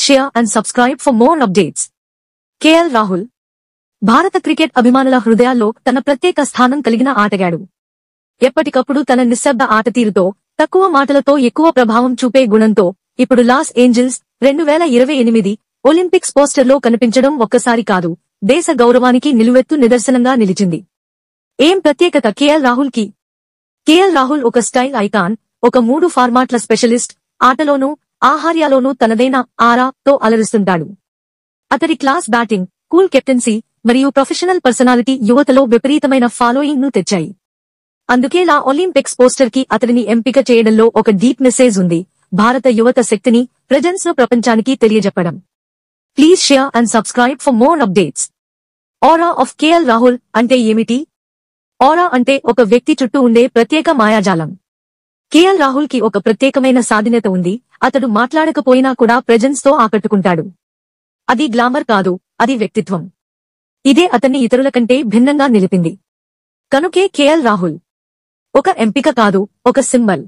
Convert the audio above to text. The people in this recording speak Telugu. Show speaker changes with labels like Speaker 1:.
Speaker 1: share and subscribe for more updates. KL Rahul భారత క్రికెట్ అభిమానుల హృదయాల్లో తన ప్రత్యేక స్థానం కలిగిన ఆటగాడు. ఎప్పటికప్పుడు తన నిశ్శబ్ద ఆటతీరుతో, తక్కువ మాటలతో ఎక్కువ ప్రభావం చూపే గుణంతో ఇప్పుడు లాస్ ఏంజల్స్ 2028 ఒలింపిక్స్ పోస్టర్లో కనిపించడం ఒక్కసారి కాదు, దేశ గౌరవానికి నిలువెత్తు నిదర్శనంగా నిలిచింది. ఏం ప్రత్యేకత కేఎల్ రాహుల్ కి? కేఎల్ రాహుల్ ఒక స్టైల్ ఐకాన్, ఒక 3 ఫార్మాట్ల స్పెషలిస్ట్, ఆటలోనూ ఆహార్యాలోనూ తనదైన ఆరాతో అలరిస్తుంటాడు. అతడి క్లాస్ బ్యాటింగ్, కూల్ కెప్టెన్సీ మరియు ప్రొఫెషనల్ పర్సనాలిటీ యువతలో విపరీతమైన ఫాలోయింగ్ ను తెచ్చాయి. అందుకే లా ఒలింపిక్స్ పోస్టర్ కి అతడిని ఎంపిక చేయడంలో ఒక డీప్ మెసేజ్ ఉంది. భారత యువత శక్తిని, ప్రెజెన్స్ ను ప్రపంచానికి తెలియజెప్పడం. Please share and subscribe for more updates. Aura of KL Rahul అంటే ఏమిటి? ఆరా అంటే ఒక వ్యక్తి చుట్టూ ఉండే ప్రత్యేక మాయాజాలం. కేఎల్ రాహుల్ కి ఒక ప్రత్యేకమైన సాధినత ఉంది. అతడు మాట్లాడకపోయినా కూడా ప్రెజెన్స్ తో ఆకట్టుకుంటాడు. అది గ్లామర్ కాదు, అది వ్యక్తిత్వం. ఇదే అతన్ని ఇతరుల కంటే భిన్నంగా నిలిపింది. కనుకే కేఎల్ రాహుల్ ఒక ఎంపిక కాదు, ఒక సింబల్.